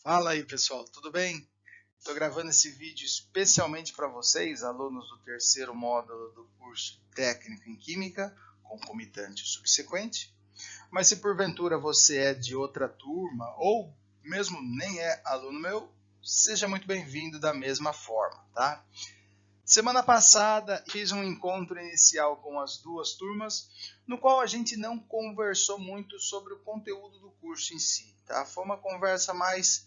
Fala aí, pessoal, tudo bem? Estou gravando esse vídeo especialmente para vocês, alunos do terceiro módulo do curso técnico em Química, concomitante e subsequente. Mas se porventura você é de outra turma ou mesmo nem é aluno meu, seja muito bem-vindo da mesma forma, tá? Semana passada fiz um encontro inicial com as duas turmas, no qual a gente não conversou muito sobre o conteúdo do curso em si, tá? Foi uma conversa mais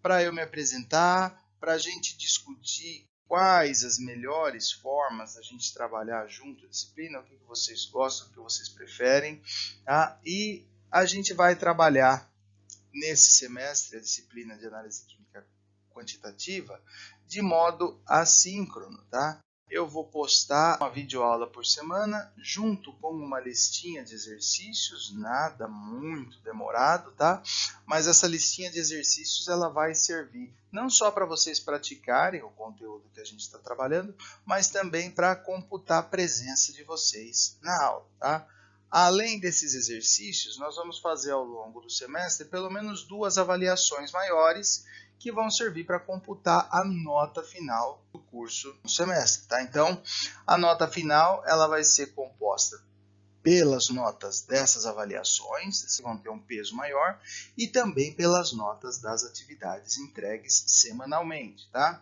para eu me apresentar, para a gente discutir quais as melhores formas da gente trabalhar junto a disciplina, o que vocês gostam, o que vocês preferem, tá? E a gente vai trabalhar nesse semestre a disciplina de análise química quantitativa de modo assíncrono, tá? Eu vou postar uma videoaula por semana, junto com uma listinha de exercícios, nada muito demorado, tá? Mas essa listinha de exercícios ela vai servir não só para vocês praticarem o conteúdo que a gente está trabalhando, mas também para computar a presença de vocês na aula, tá? Além desses exercícios, nós vamos fazer ao longo do semestre pelo menos 2 avaliações maiores que vão servir para computar a nota final do curso no semestre, tá? Então, a nota final ela vai ser composta pelas notas dessas avaliações, que vão ter um peso maior, e também pelas notas das atividades entregues semanalmente, tá?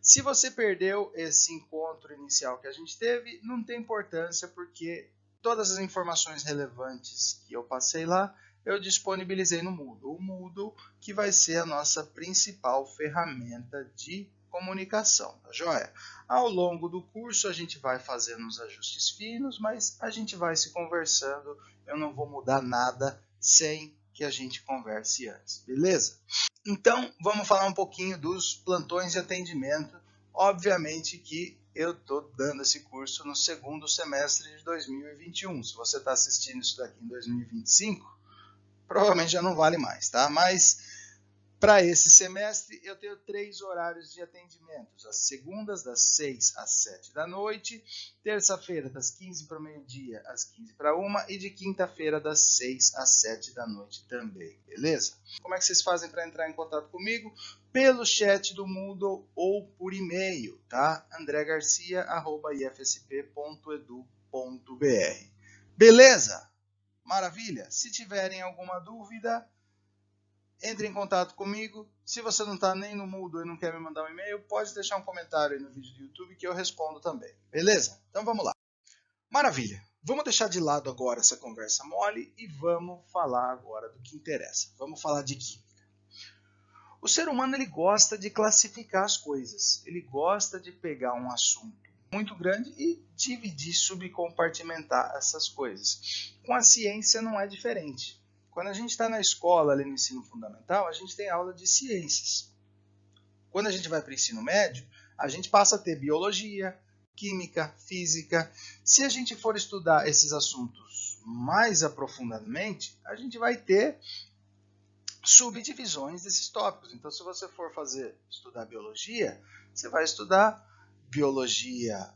Se você perdeu esse encontro inicial que a gente teve, não tem importância, porque todas as informações relevantes que eu passei lá, eu disponibilizei no Moodle. O Moodle que vai ser a nossa principal ferramenta de comunicação, tá joia? Ao longo do curso a gente vai fazendo os ajustes finos, mas a gente vai se conversando, eu não vou mudar nada sem que a gente converse antes, beleza? Então, vamos falar um pouquinho dos plantões de atendimento. Obviamente que eu estou dando esse curso no segundo semestre de 2021. Se você está assistindo isso daqui em 2025, provavelmente já não vale mais, tá? Mas para esse semestre eu tenho 3 horários de atendimentos: às segundas das 6 às 7 da noite, terça-feira das 15 para o meio-dia às 15 para 1 e de quinta-feira das 6 às 7 da noite também, beleza? Como é que vocês fazem para entrar em contato comigo? Pelo chat do Moodle ou por e-mail, tá? andregarcia@ifsp.edu.br. Beleza? Maravilha? Se tiverem alguma dúvida, entre em contato comigo. Se você não está nem no Moodle e não quer me mandar um e-mail, pode deixar um comentário aí no vídeo do YouTube que eu respondo também. Beleza? Então vamos lá. Maravilha. Vamos deixar de lado agora essa conversa mole e vamos falar agora do que interessa. Vamos falar de química. O ser humano ele gosta de classificar as coisas. Ele gosta de pegar um assunto muito grande e dividir, subcompartimentar essas coisas. Com a ciência não é diferente. Quando a gente está na escola, ali no ensino fundamental, a gente tem aula de ciências. Quando a gente vai para o ensino médio, a gente passa a ter biologia, química, física. Se a gente for estudar esses assuntos mais aprofundadamente, a gente vai ter subdivisões desses tópicos. Então, se você for estudar biologia, você vai estudar biologia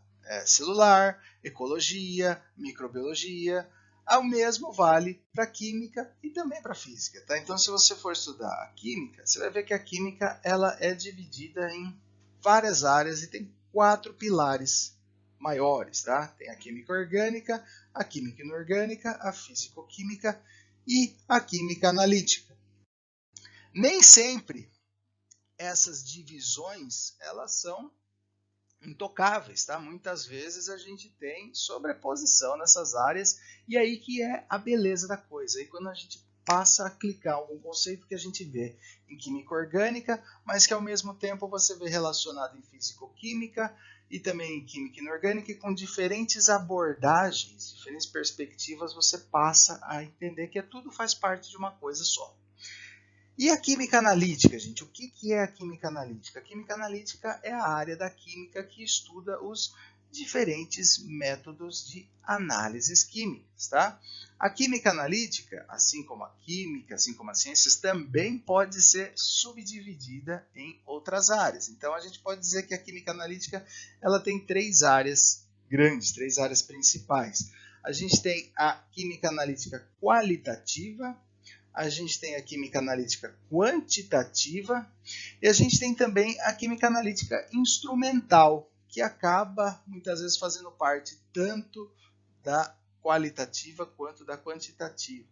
celular, ecologia, microbiologia. O mesmo vale para química e também para física, tá? Então, se você for estudar a química, você vai ver que a química ela é dividida em várias áreas e tem 4 pilares maiores, tá? Tem a química orgânica, a química inorgânica, a físico-química e a química analítica. Nem sempre essas divisões elas são intocáveis, tá? Muitas vezes a gente tem sobreposição nessas áreas e aí que é a beleza da coisa. Aí quando a gente passa a clicar algum conceito que a gente vê em química orgânica, mas que ao mesmo tempo você vê relacionado em físico-química e também em química inorgânica, e com diferentes abordagens, diferentes perspectivas, você passa a entender que tudo faz parte de uma coisa só. E a química analítica, gente? O que é a química analítica? A química analítica é a área da química que estuda os diferentes métodos de análises químicas, tá? A química analítica, assim como a química, assim como as ciências, também pode ser subdividida em outras áreas. Então, a gente pode dizer que a química analítica ela tem 3 áreas grandes, 3 áreas principais. A gente tem a química analítica qualitativa, a gente tem a química analítica quantitativa e a gente tem também a química analítica instrumental, que acaba muitas vezes fazendo parte tanto da qualitativa quanto da quantitativa.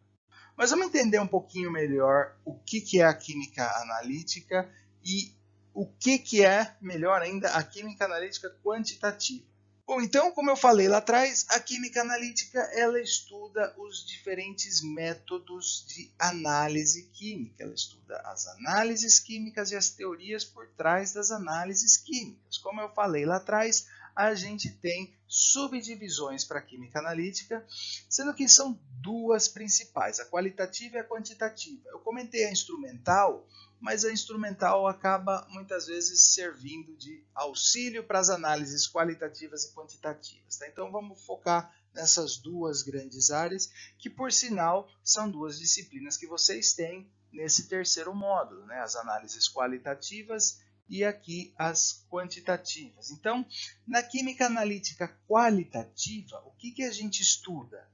Mas vamos entender um pouquinho melhor o que é a química analítica e o que é, melhor ainda, a química analítica quantitativa. Bom, então, como eu falei lá atrás, a química analítica ela estuda os diferentes métodos de análise química. Ela estuda as análises químicas e as teorias por trás das análises químicas. Como eu falei lá atrás, a gente tem subdivisões para a química analítica, sendo que são duas principais, a qualitativa e a quantitativa. Eu comentei a instrumental, mas a instrumental acaba muitas vezes servindo de auxílio para as análises qualitativas e quantitativas. Tá? Então vamos focar nessas duas grandes áreas, que por sinal são duas disciplinas que vocês têm nesse terceiro módulo, né? As análises qualitativas e aqui as quantitativas. Então, na química analítica qualitativa, o que a gente estuda?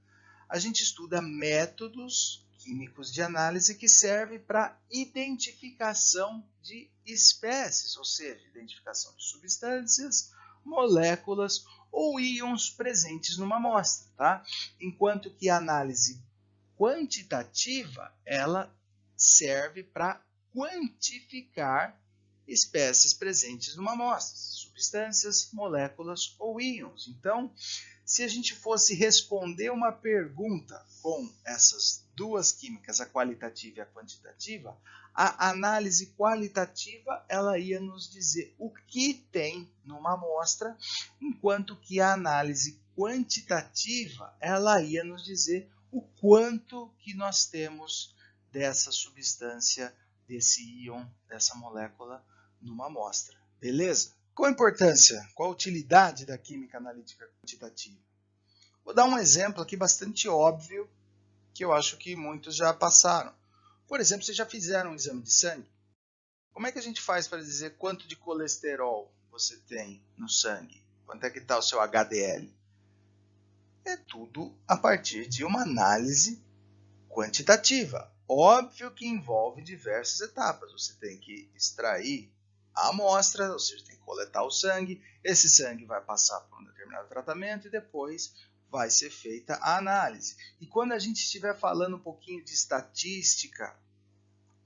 A gente estuda métodos químicos de análise que servem para identificação de espécies, ou seja, identificação de substâncias, moléculas ou íons presentes numa amostra, tá? Enquanto que a análise quantitativa, ela serve para quantificar espécies presentes numa amostra, substâncias, moléculas ou íons. Então, se a gente fosse responder uma pergunta com essas duas químicas, a qualitativa e a quantitativa, a análise qualitativa ela ia nos dizer o que tem numa amostra, enquanto que a análise quantitativa ela ia nos dizer o quanto que nós temos dessa substância, desse íon, dessa molécula numa amostra. Beleza? Qual a importância, qual a utilidade da química analítica quantitativa? Vou dar um exemplo aqui bastante óbvio, que eu acho que muitos já passaram. Por exemplo, vocês já fizeram um exame de sangue? Como é que a gente faz para dizer quanto de colesterol você tem no sangue? Quanto é que está o seu HDL? É tudo a partir de uma análise quantitativa. Óbvio que envolve diversas etapas. Você tem que extrair a amostra, ou seja, tem que coletar o sangue. Esse sangue vai passar por um determinado tratamento e depois vai ser feita a análise. E quando a gente estiver falando um pouquinho de estatística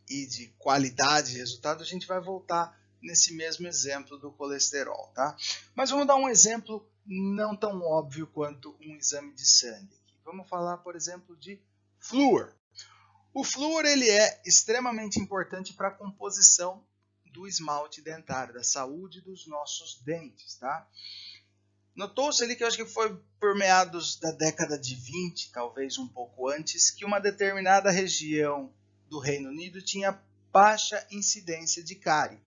e de qualidade de resultado, a gente vai voltar nesse mesmo exemplo do colesterol, tá? Mas vamos dar um exemplo não tão óbvio quanto um exame de sangue. Vamos falar, por exemplo, de flúor. O flúor ele é extremamente importante para a composição do esmalte dentário, da saúde dos nossos dentes, tá? Notou-se ali que eu acho que foi por meados da década de 20, talvez um pouco antes, que uma determinada região do Reino Unido tinha baixa incidência de cárie.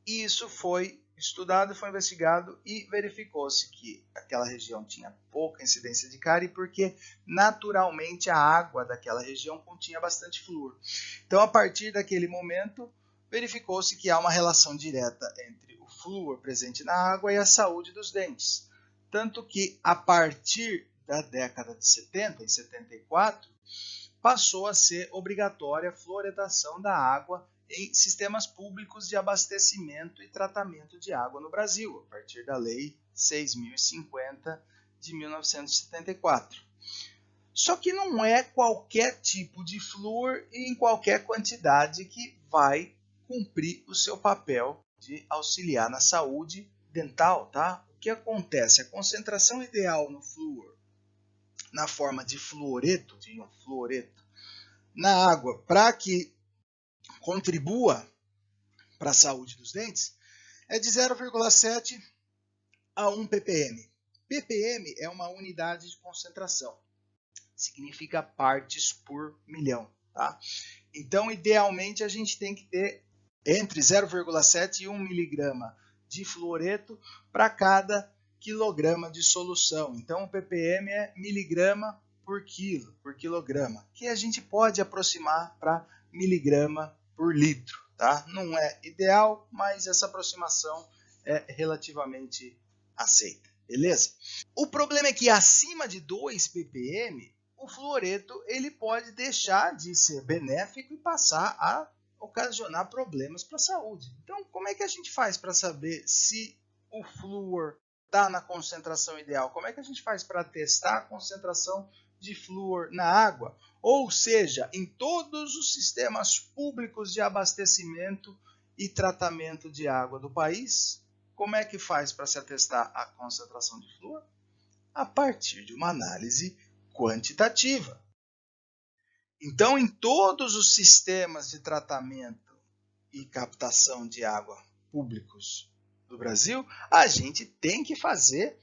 E isso foi estudado, foi investigado e verificou-se que aquela região tinha pouca incidência de cárie porque naturalmente a água daquela região continha bastante flúor. Então, a partir daquele momento, verificou-se que há uma relação direta entre o flúor presente na água e a saúde dos dentes. Tanto que, a partir da década de 70, em 74, passou a ser obrigatória a fluoretação da água em sistemas públicos de abastecimento e tratamento de água no Brasil, a partir da Lei 6.050 de 1974. Só que não é qualquer tipo de flúor e em qualquer quantidade que vai cumprir o seu papel de auxiliar na saúde dental, tá? O que acontece? A concentração ideal no flúor, na forma de fluoreto, de íon fluoreto, na água, para que contribua para a saúde dos dentes, é de 0,7 a 1 ppm. ppm é uma unidade de concentração, significa partes por milhão, tá? Então, idealmente, a gente tem que ter entre 0,7 e 1 miligrama de fluoreto para cada quilograma de solução. Então, o ppm é miligrama por quilo, por quilograma, que a gente pode aproximar para miligrama por litro, tá? Não é ideal, mas essa aproximação é relativamente aceita, beleza? O problema é que acima de 2 ppm, o fluoreto ele pode deixar de ser benéfico e passar a ocasionar problemas para a saúde. Então, como é que a gente faz para saber se o flúor está na concentração ideal? Como é que a gente faz para testar a concentração de flúor na água? Ou seja, em todos os sistemas públicos de abastecimento e tratamento de água do país, como é que faz para se atestar a concentração de flúor? A partir de uma análise quantitativa. Então, em todos os sistemas de tratamento e captação de água públicos do Brasil, a gente tem que fazer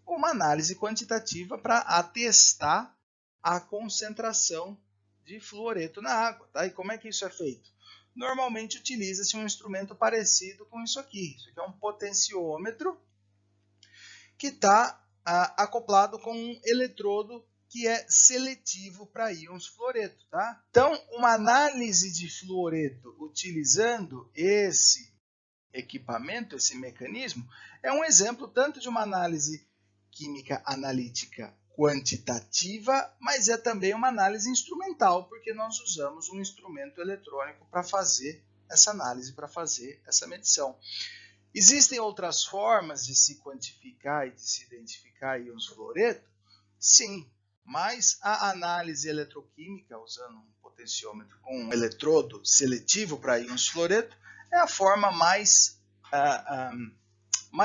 uma análise quantitativa para atestar a concentração de fluoreto na água. Tá? E como é que isso é feito? Normalmente utiliza-se um instrumento parecido com isso aqui. Isso aqui é um potenciômetro que está acoplado com um eletrodo que é seletivo para íons fluoreto. Tá? Então, uma análise de fluoreto utilizando esse equipamento, esse mecanismo, é um exemplo tanto de uma análise química analítica quantitativa, mas é também uma análise instrumental, porque nós usamos um instrumento eletrônico para fazer essa análise, para fazer essa medição. Existem outras formas de se quantificar e de se identificar íons fluoreto? Sim, mas a análise eletroquímica, usando um potenciômetro com um eletrodo seletivo para íons fluoreto, é a forma mais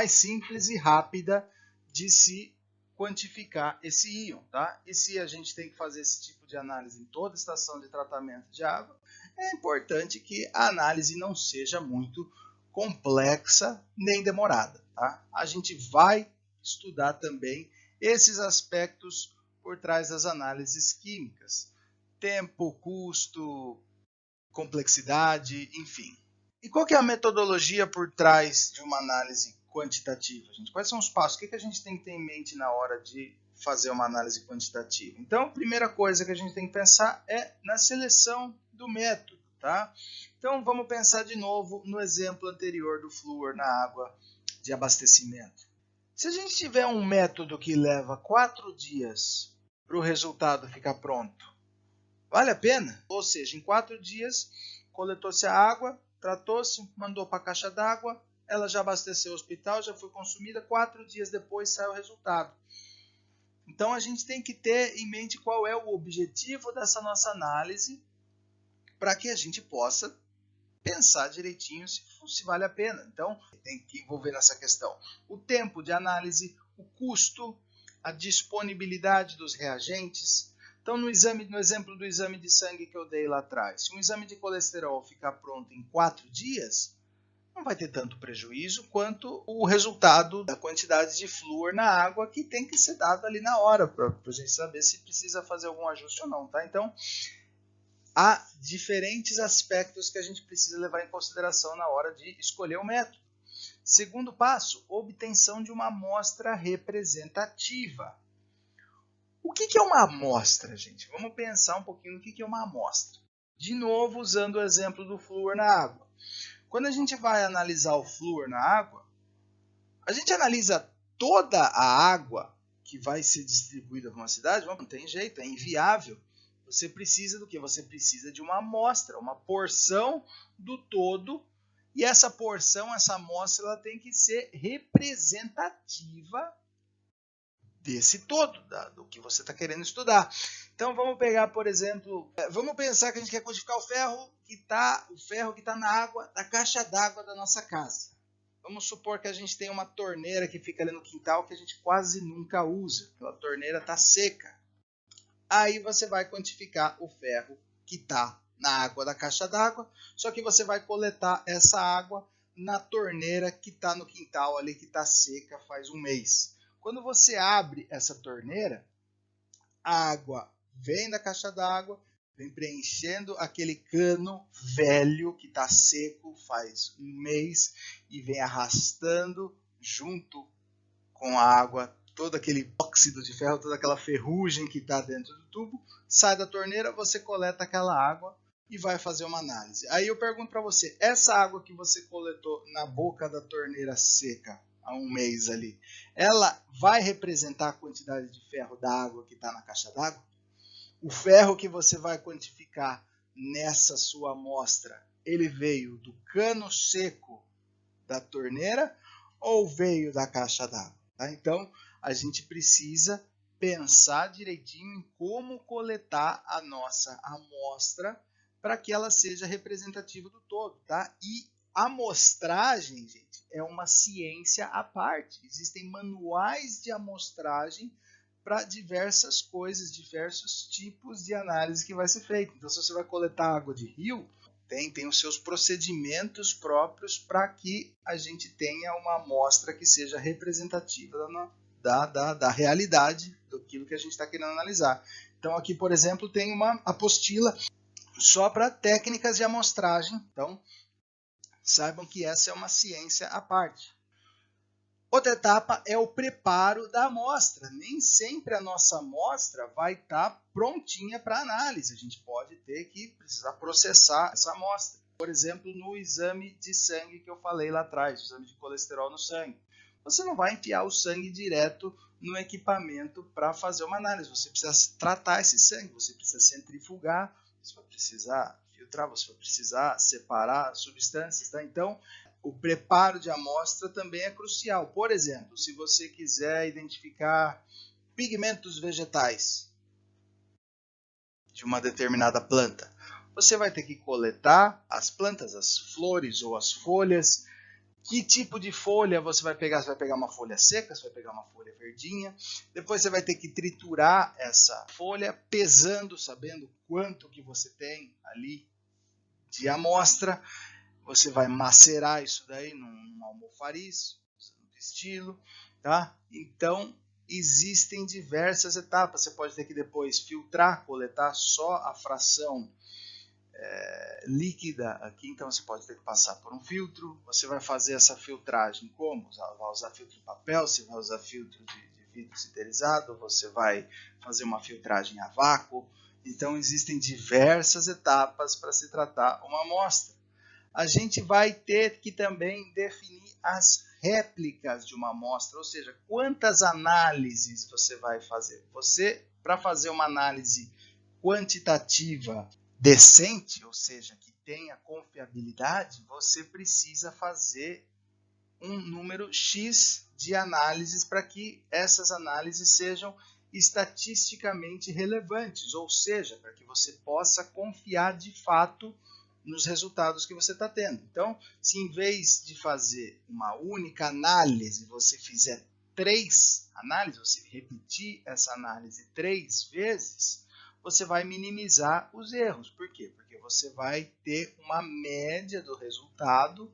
simples e rápida de se quantificar esse íon. Tá? E se a gente tem que fazer esse tipo de análise em toda estação de tratamento de água, é importante que a análise não seja muito complexa nem demorada. Tá? A gente vai estudar também esses aspectos por trás das análises químicas. Tempo, custo, complexidade, enfim. E qual que é a metodologia por trás de uma análise quantitativa, gente? Quais são os passos? O que a gente tem que ter em mente na hora de fazer uma análise quantitativa? Então, a primeira coisa que a gente tem que pensar é na seleção do método. Tá? Então, vamos pensar de novo no exemplo anterior do flúor na água de abastecimento. Se a gente tiver um método que leva 4 dias para o resultado ficar pronto, vale a pena? Ou seja, em 4 dias, coletou-se a água, tratou-se, mandou para a caixa d'água, ela já abasteceu o hospital, já foi consumida, 4 dias depois sai o resultado. Então, a gente tem que ter em mente qual é o objetivo dessa nossa análise para que a gente possa pensar direitinho se vale a pena. Então, tem que envolver nessa questão o tempo de análise, o custo, a disponibilidade dos reagentes. Então, no exemplo do exame de sangue que eu dei lá atrás, se um exame de colesterol ficar pronto em 4 dias, não vai ter tanto prejuízo quanto o resultado da quantidade de flúor na água que tem que ser dado ali na hora, para a gente saber se precisa fazer algum ajuste ou não. Tá? Então, há diferentes aspectos que a gente precisa levar em consideração na hora de escolher o método. Segundo passo, obtenção de uma amostra representativa. O que é uma amostra, gente? Vamos pensar um pouquinho no que é uma amostra. De novo, usando o exemplo do flúor na água. Quando a gente vai analisar o flúor na água, a gente analisa toda a água que vai ser distribuída para uma cidade? Não tem jeito, é inviável. Você precisa do quê? Você precisa de uma amostra, uma porção do todo. E essa porção, essa amostra, ela tem que ser representativa desse todo, do que você está querendo estudar. Então vamos pegar, por exemplo, vamos pensar que a gente quer quantificar o ferro que está na água, da caixa d'água da nossa casa. Vamos supor que a gente tem uma torneira que fica ali no quintal que a gente quase nunca usa. Aquela torneira está seca. Aí você vai quantificar o ferro que está na água da caixa d'água, só que você vai coletar essa água na torneira que está no quintal ali, que está seca faz um mês. Quando você abre essa torneira, a água vem da caixa d'água, vem preenchendo aquele cano velho que está seco faz um mês e vem arrastando junto com a água todo aquele óxido de ferro, toda aquela ferrugem que está dentro do tubo, sai da torneira, você coleta aquela água e vai fazer uma análise. Aí eu pergunto para você, essa água que você coletou na boca da torneira seca há um mês ali, ela vai representar a quantidade de ferro da água que está na caixa d'água? O ferro que você vai quantificar nessa sua amostra, ele veio do cano seco da torneira ou veio da caixa d'água? Tá? Então, a gente precisa pensar direitinho em como coletar a nossa amostra para que ela seja representativa do todo. Tá? E a amostragem, gente, é uma ciência à parte. Existem manuais de amostragem para diversas coisas, diversos tipos de análise que vai ser feita. Então, se você vai coletar água de rio, tem os seus procedimentos próprios para que a gente tenha uma amostra que seja representativa da realidade daquilo que a gente está querendo analisar. Então, aqui, por exemplo, tem uma apostila só para técnicas de amostragem. Então, saibam que essa é uma ciência à parte. Outra etapa é o preparo da amostra. Nem sempre a nossa amostra vai estar prontinha para análise. A gente pode ter que precisar processar essa amostra. Por exemplo, no exame de sangue que eu falei lá atrás, o exame de colesterol no sangue. Você não vai enfiar o sangue direto no equipamento para fazer uma análise. Você precisa tratar esse sangue, você precisa centrifugar, você vai precisar filtrar, você vai precisar separar substâncias. Tá? Então, o preparo de amostra também é crucial. Por exemplo, se você quiser identificar pigmentos vegetais de uma determinada planta, você vai ter que coletar as plantas, as flores ou as folhas. Que tipo de folha você vai pegar? Você vai pegar uma folha seca, você vai pegar uma folha verdinha. Depois você vai ter que triturar essa folha, pesando, sabendo quanto que você tem ali de amostra. Você vai macerar isso daí num almofariz, no estilo, tá? Então, existem diversas etapas. Você pode ter que depois filtrar, coletar só a fração líquida aqui, então você pode ter que passar por um filtro. Você vai fazer essa filtragem como? Você vai usar filtro de papel, você vai usar filtro de vidro sinterizado, você vai fazer uma filtragem a vácuo. Então, existem diversas etapas para se tratar uma amostra. A gente vai ter que também definir as réplicas de uma amostra, ou seja, quantas análises você vai fazer. Você, para fazer uma análise quantitativa decente, ou seja, que tenha confiabilidade, você precisa fazer um número X de análises para que essas análises sejam estatisticamente relevantes, ou seja, para que você possa confiar de fato nos resultados que você está tendo. Então, se em vez de fazer uma única análise, você fizer 3 análises, você repetir essa análise 3 vezes, você vai minimizar os erros. Por quê? Porque você vai ter uma média do resultado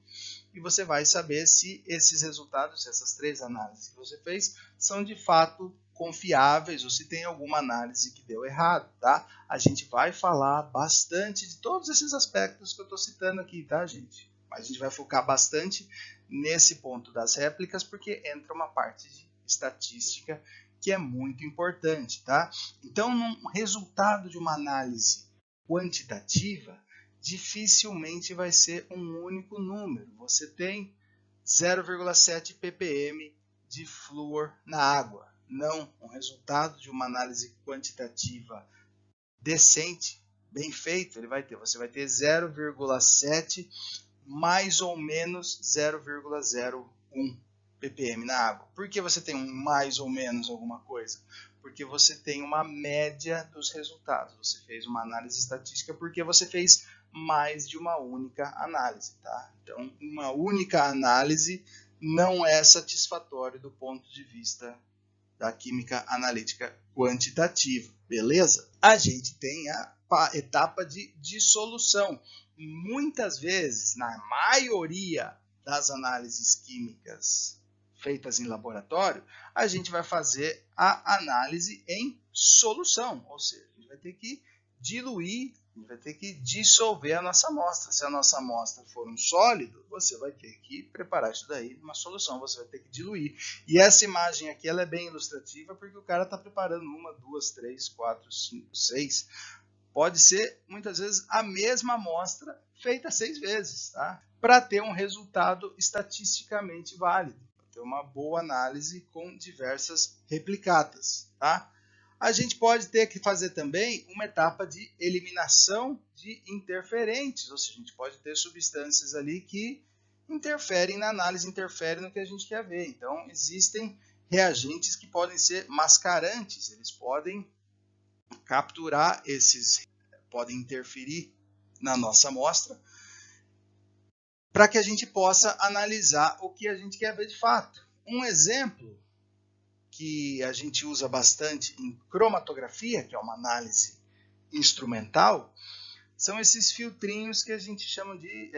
e você vai saber se esses resultados, se essas 3 análises que você fez, são de fato confiáveis ou se tem alguma análise que deu errado, tá? A gente vai falar bastante de todos esses aspectos que eu estou citando aqui, tá, gente? Mas a gente vai focar bastante nesse ponto das réplicas, porque entra uma parte de estatística que é muito importante, tá? Então, no resultado de uma análise quantitativa, dificilmente vai ser um único número. Você tem 0,7 ppm de flúor na água. Não, um resultado de uma análise quantitativa decente, bem feito, você vai ter 0,7 mais ou menos 0,01 ppm na água. Por que você tem um mais ou menos alguma coisa? Porque você tem uma média dos resultados. Você fez uma análise estatística porque você fez mais de uma única análise, tá? Então, uma única análise não é satisfatório do ponto de vista da química analítica quantitativa, beleza? A gente tem a etapa de dissolução. Muitas vezes, na maioria das análises químicas feitas em laboratório, a gente vai fazer a análise em solução, ou seja, a gente vai ter que diluir, a gente vai ter que dissolver a nossa amostra. Se a nossa amostra for um sólido, você vai ter que preparar isso daí numa solução, você vai ter que diluir. E essa imagem aqui ela é bem ilustrativa porque o cara está preparando 1, 2, 3, 4, 5, 6. Pode ser, muitas vezes, a mesma amostra feita 6 vezes, tá? Para ter um resultado estatisticamente válido, para ter uma boa análise com diversas replicatas, tá? A gente pode ter que fazer também uma etapa de eliminação de interferentes, ou seja, a gente pode ter substâncias ali que interferem na análise, interferem no que a gente quer ver. Então, existem reagentes que podem ser mascarantes, eles podem capturar podem interferir na nossa amostra, para que a gente possa analisar o que a gente quer ver de fato. Um exemplo que a gente usa bastante em cromatografia, que é uma análise instrumental, são esses filtrinhos que a gente chama de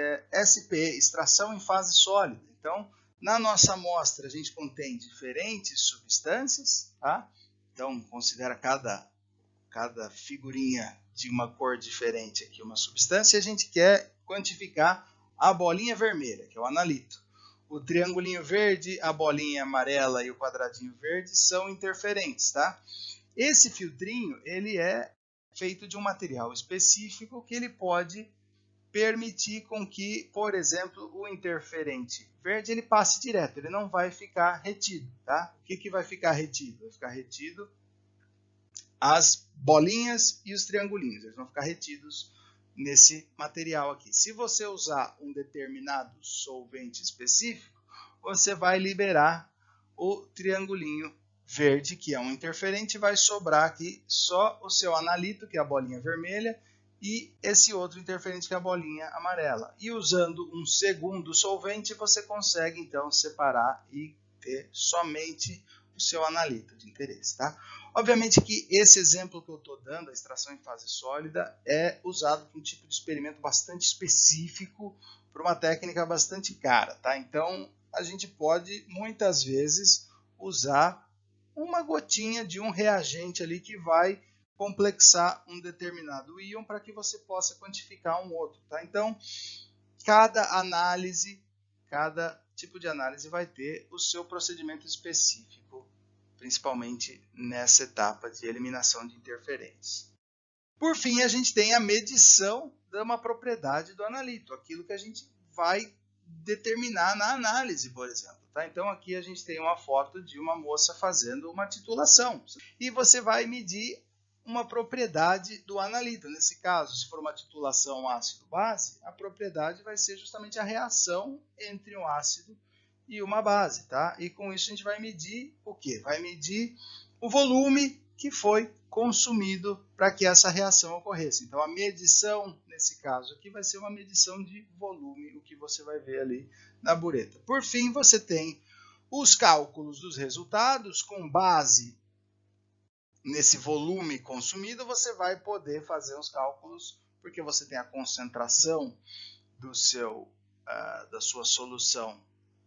SPE, extração em fase sólida. Então, na nossa amostra, a gente contém diferentes substâncias, tá? Então, considera cada figurinha de uma cor diferente aqui uma substância, e a gente quer quantificar a bolinha vermelha, que é o analito. O triangulinho verde, a bolinha amarela e o quadradinho verde são interferentes, tá? Esse filtrinho, ele é feito de um material específico que ele pode permitir com que, por exemplo, o interferente verde ele passe direto, ele não vai ficar retido, tá? O que vai ficar retido? Vai ficar retido as bolinhas e os triangulinhos, eles vão ficar retidos nesse material aqui. Se você usar um determinado solvente específico, você vai liberar o triangulinho verde, que é um interferente, vai sobrar aqui só o seu analito, que é a bolinha vermelha, e esse outro interferente, que é a bolinha amarela. E usando um segundo solvente, você consegue então separar e ter somente o seu analito de interesse, tá? Obviamente que esse exemplo que eu estou dando, a extração em fase sólida, é usado para um tipo de experimento bastante específico, para uma técnica bastante cara, tá? Então, a gente pode, muitas vezes, usar uma gotinha de um reagente ali que vai complexar um determinado íon para que você possa quantificar um outro, tá? Então, cada tipo de análise vai ter o seu procedimento específico, principalmente nessa etapa de eliminação de interferentes. Por fim, a gente tem a medição de uma propriedade do analito, aquilo que a gente vai determinar na análise, por exemplo. Tá? Então, aqui a gente tem uma foto de uma moça fazendo uma titulação. E você vai medir uma propriedade do analito. Nesse caso, se for uma titulação ácido-base, a propriedade vai ser justamente a reação entre um ácido e uma base, tá? E com isso a gente vai medir o quê? Vai medir o volume que foi consumido para que essa reação ocorresse. Então a medição, nesse caso aqui, vai ser uma medição de volume, o que você vai ver ali na bureta. Por fim, você tem os cálculos dos resultados com base nesse volume consumido, você vai poder fazer os cálculos, porque você tem a concentração da sua solução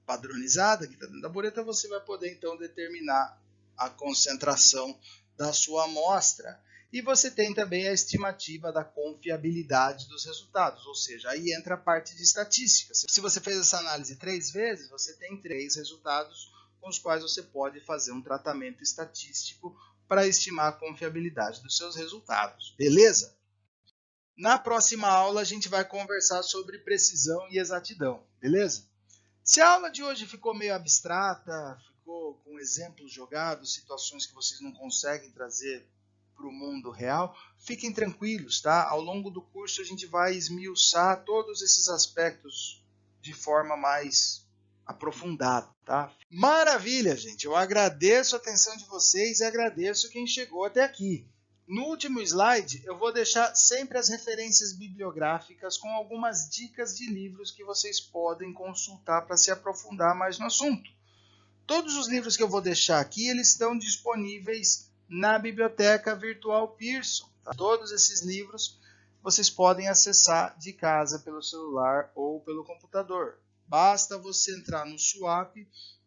padronizada que está dentro da bureta, você vai poder então determinar a concentração da sua amostra. E você tem também a estimativa da confiabilidade dos resultados, ou seja, aí entra a parte de estatística. Se você fez essa análise 3 vezes, você tem 3 resultados com os quais você pode fazer um tratamento estatístico para estimar a confiabilidade dos seus resultados. Beleza? Na próxima aula a gente vai conversar sobre precisão e exatidão. Beleza? Se a aula de hoje ficou meio abstrata, ficou com exemplos jogados, situações que vocês não conseguem trazer para o mundo real, fiquem tranquilos, tá? Ao longo do curso a gente vai esmiuçar todos esses aspectos de forma mais aprofundada, tá? Maravilha, gente! Eu agradeço a atenção de vocês e agradeço quem chegou até aqui. No último slide, eu vou deixar sempre as referências bibliográficas com algumas dicas de livros que vocês podem consultar para se aprofundar mais no assunto. Todos os livros que eu vou deixar aqui, eles estão disponíveis na Biblioteca Virtual Pearson. Tá? Todos esses livros vocês podem acessar de casa pelo celular ou pelo computador. Basta você entrar no Swap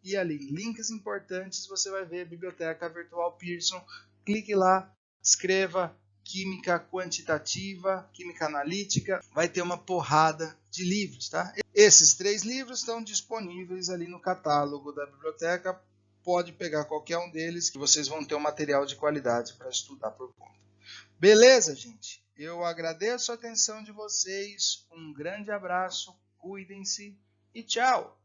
e ali, links importantes, você vai ver a Biblioteca Virtual Pearson. Clique lá. Escreva química quantitativa, química analítica, vai ter uma porrada de livros, tá? Esses 3 livros estão disponíveis ali no catálogo da biblioteca, pode pegar qualquer um deles que vocês vão ter um material de qualidade para estudar por conta. Beleza, gente? Eu agradeço a atenção de vocês, um grande abraço, cuidem-se e tchau!